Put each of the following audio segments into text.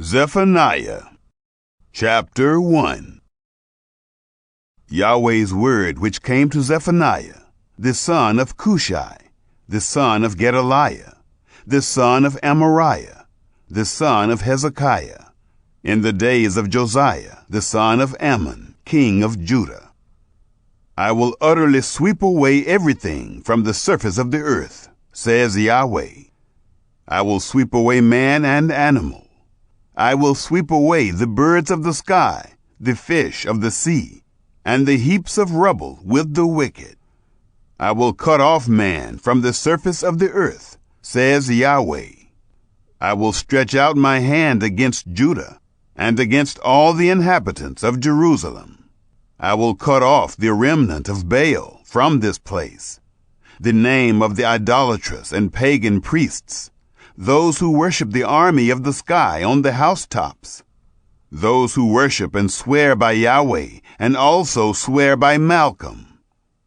Zephaniah, chapter 1. Yahweh's word which came to Zephaniah, the son of Cushai, the son of Gedaliah, the son of Amariah, the son of Hezekiah, in the days of Josiah, the son of Ammon, king of Judah. I will utterly sweep away everything from the surface of the earth, says Yahweh. I will sweep away man and animal. I will sweep away the birds of the sky, the fish of the sea, and the heaps of rubble with the wicked. I will cut off man from the surface of the earth, says Yahweh. I will stretch out my hand against Judah and against all the inhabitants of Jerusalem. I will cut off the remnant of Baal from this place, the name of the idolatrous and pagan priests, those who worship the army of the sky on the housetops, those who worship and swear by Yahweh and also swear by Malcolm,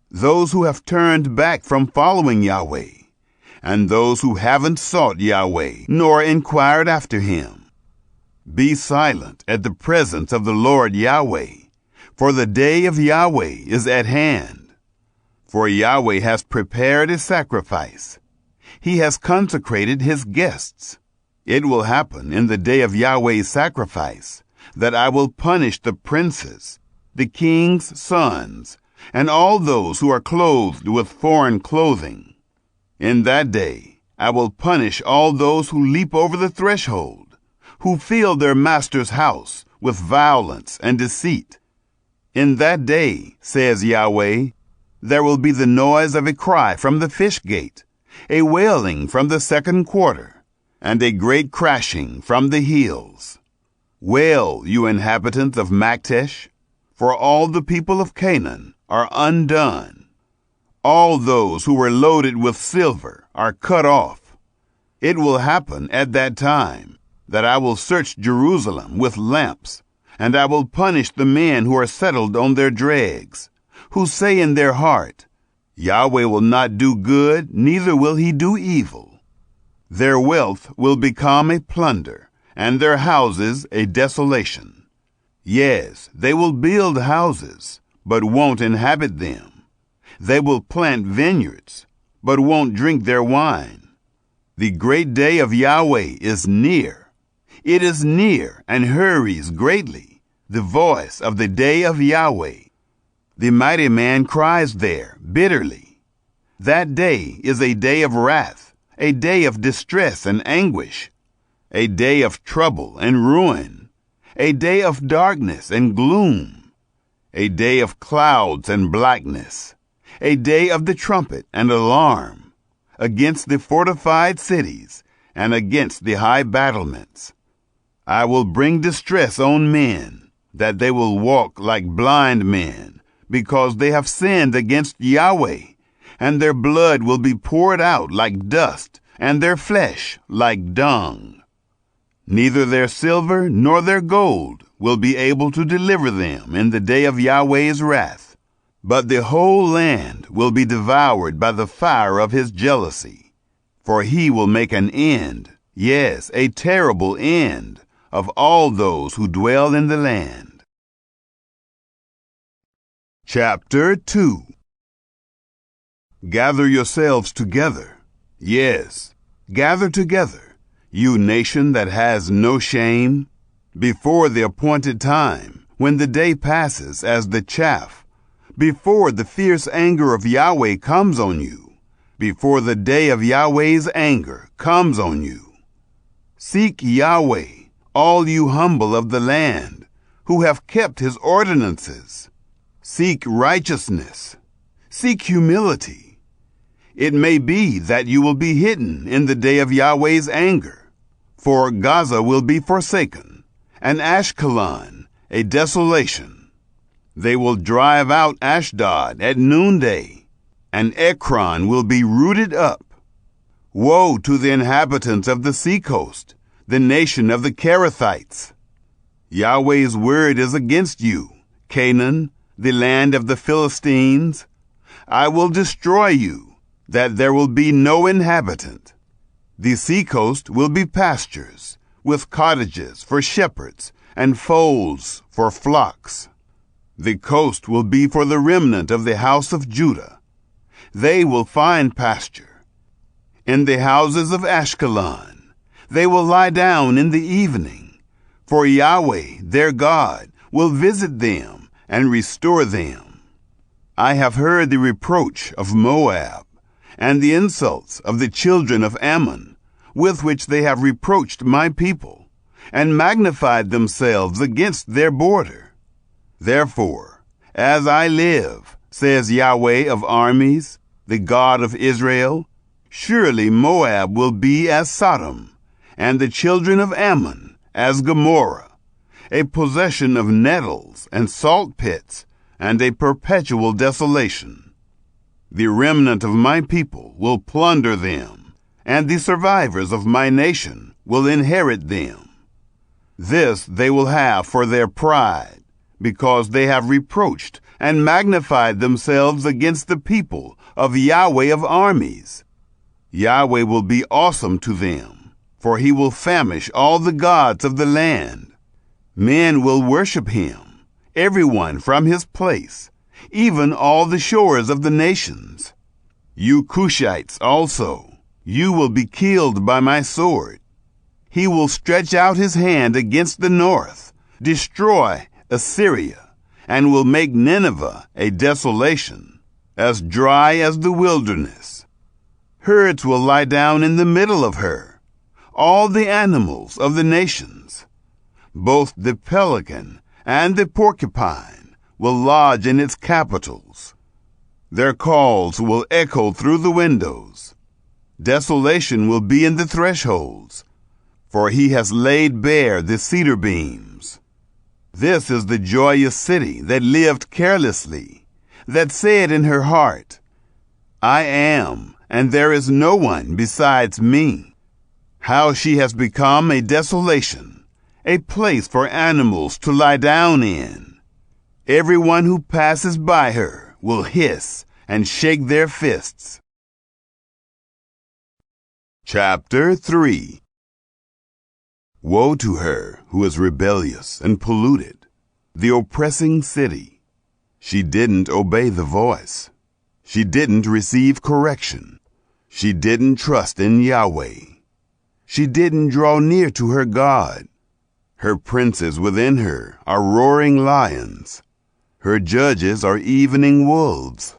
those who have turned back from following Yahweh, and those who haven't sought Yahweh nor inquired after him. Be silent at the presence of the Lord Yahweh, for the day of Yahweh is at hand. For Yahweh has prepared a sacrifice. He has consecrated his guests. It will happen in the day of Yahweh's sacrifice that I will punish the princes, the king's sons, and all those who are clothed with foreign clothing. In that day I will punish all those who leap over the threshold, who fill their master's house with violence and deceit. In that day, says Yahweh, there will be the noise of a cry from the fish gate, a wailing from the second quarter, and a great crashing from the hills. Wail, you inhabitants of Maktesh, for all the people of Canaan are undone. All those who were loaded with silver are cut off. It will happen at that time that I will search Jerusalem with lamps, and I will punish the men who are settled on their dregs, who say in their heart, Yahweh will not do good, neither will he do evil. Their wealth will become a plunder, and their houses a desolation. Yes, they will build houses, but won't inhabit them. They will plant vineyards, but won't drink their wine. The great day of Yahweh is near. It is near and hurries greatly, the voice of the day of Yahweh. The mighty man cries there bitterly. That day is a day of wrath, a day of distress and anguish, a day of trouble and ruin, a day of darkness and gloom, a day of clouds and blackness, a day of the trumpet and alarm, against the fortified cities and against the high battlements. I will bring distress on men, that they will walk like blind men, because they have sinned against Yahweh, and their blood will be poured out like dust, and their flesh like dung. Neither their silver nor their gold will be able to deliver them in the day of Yahweh's wrath, but the whole land will be devoured by the fire of his jealousy. For he will make an end, yes, a terrible end, of all those who dwell in the land. Chapter 2. Gather yourselves together. Yes, gather together, you nation that has no shame, before the appointed time, when the day passes as the chaff, before the fierce anger of Yahweh comes on you, before the day of Yahweh's anger comes on you. Seek Yahweh, all you humble of the land, who have kept his ordinances. Seek righteousness. Seek humility. It may be that you will be hidden in the day of Yahweh's anger, for Gaza will be forsaken, and Ashkelon a desolation. They will drive out Ashdod at noonday, and Ekron will be rooted up. Woe to the inhabitants of the seacoast, the nation of the Kerethites. Yahweh's word is against you, Canaan, the land of the Philistines. I will destroy you, that there will be no inhabitant. The seacoast will be pastures, with cottages for shepherds and folds for flocks. The coast will be for the remnant of the house of Judah. They will find pasture. In the houses of Ashkelon, they will lie down in the evening, for Yahweh, their God, will visit them and restore them. I have heard the reproach of Moab and the insults of the children of Ammon, with which they have reproached my people, and magnified themselves against their border. Therefore, as I live, says Yahweh of armies, the God of Israel, surely Moab will be as Sodom, and the children of Ammon as Gomorrah, a possession of nettles and salt pits, and a perpetual desolation. The remnant of my people will plunder them, and the survivors of my nation will inherit them. This they will have for their pride, because they have reproached and magnified themselves against the people of Yahweh of armies. Yahweh will be awesome to them, for he will famish all the gods of the land. Men will worship him, everyone from his place, even all the shores of the nations. You Cushites also, you will be killed by my sword. He will stretch out his hand against the north, destroy Assyria, and will make Nineveh a desolation, as dry as the wilderness. Herds will lie down in the middle of her, all the animals of the nations. Both the pelican and the porcupine will lodge in its capitals. Their calls will echo through the windows. Desolation will be in the thresholds, for he has laid bare the cedar beams. This is the joyous city that lived carelessly, that said in her heart, I am, and there is no one besides me. How she has become a desolation, a place for animals to lie down in. Everyone who passes by her will hiss and shake their fists. Chapter 3. Woe to her who is rebellious and polluted, the oppressing city. She didn't obey the voice. She didn't receive correction. She didn't trust in Yahweh. She didn't draw near to her God. Her princes within her are roaring lions. Her judges are evening wolves.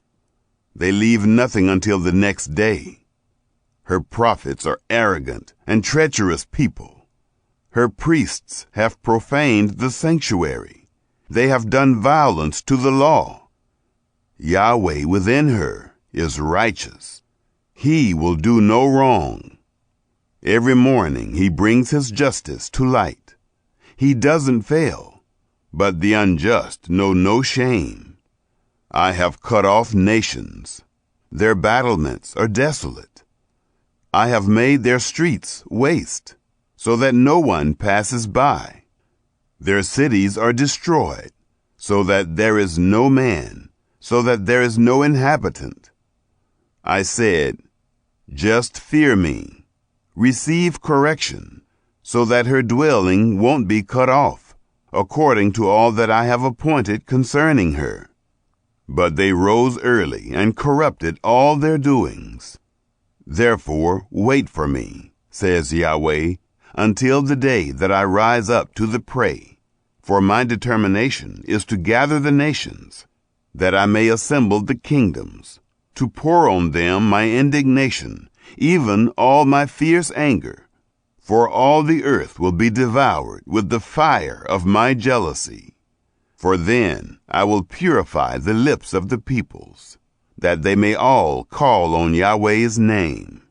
They leave nothing until the next day. Her prophets are arrogant and treacherous people. Her priests have profaned the sanctuary. They have done violence to the law. Yahweh within her is righteous. He will do no wrong. Every morning he brings his justice to light. He doesn't fail, but the unjust know no shame. I have cut off nations. Their battlements are desolate. I have made their streets waste, so that no one passes by. Their cities are destroyed, so that there is no man, so that there is no inhabitant. I said, just fear me, receive correction, so that her dwelling won't be cut off, according to all that I have appointed concerning her. But they rose early and corrupted all their doings. Therefore wait for me, says Yahweh, until the day that I rise up to the prey. For my determination is to gather the nations, that I may assemble the kingdoms, to pour on them my indignation, even all my fierce anger. For all the earth will be devoured with the fire of my jealousy. For then I will purify the lips of the peoples, that they may all call on Yahweh's name,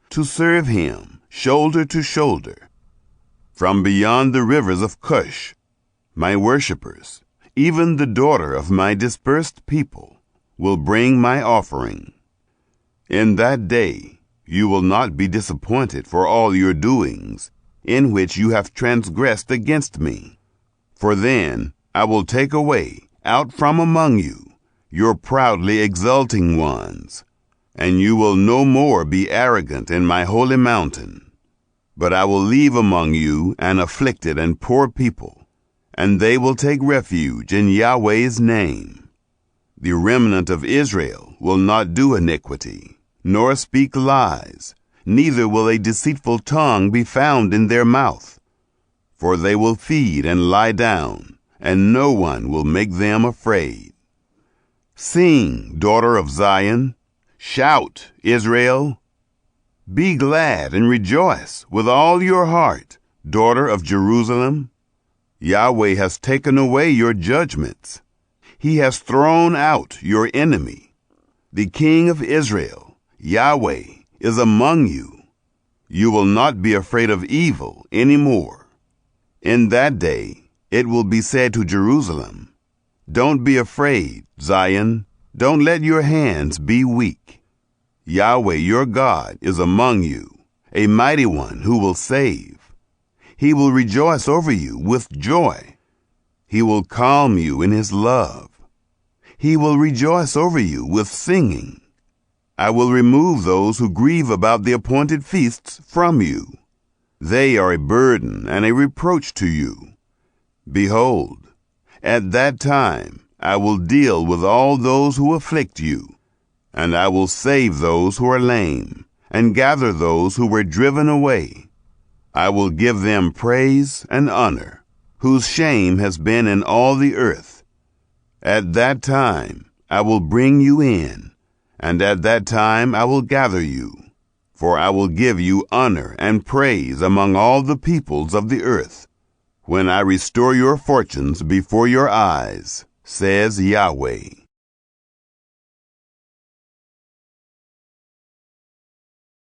to serve him shoulder to shoulder. From beyond the rivers of Cush, my worshippers, even the daughter of my dispersed people, will bring my offering. In that day you will not be disappointed for all your doings, in which you have transgressed against me. For then I will take away out from among you your proudly exulting ones, and you will no more be arrogant in my holy mountain. But I will leave among you an afflicted and poor people, and they will take refuge in Yahweh's name. The remnant of Israel will not do iniquity, nor speak lies, neither will a deceitful tongue be found in their mouth. For they will feed and lie down, and no one will make them afraid. Sing, daughter of Zion. Shout, Israel. Be glad and rejoice with all your heart, daughter of Jerusalem. Yahweh has taken away your judgments. He has thrown out your enemy. The King of Israel, Yahweh, is among you. You will not be afraid of evil any more. In that day, it will be said to Jerusalem, don't be afraid, Zion. Don't let your hands be weak. Yahweh your God is among you, a mighty one who will save. He will rejoice over you with joy. He will calm you in his love. He will rejoice over you with singing. I will remove those who grieve about the appointed feasts from you. They are a burden and a reproach to you. Behold, at that time I will deal with all those who afflict you, and I will save those who are lame, and gather those who were driven away. I will give them praise and honor, whose shame has been in all the earth. At that time I will bring you in, and at that time I will gather you, for I will give you honor and praise among all the peoples of the earth, when I restore your fortunes before your eyes, says Yahweh.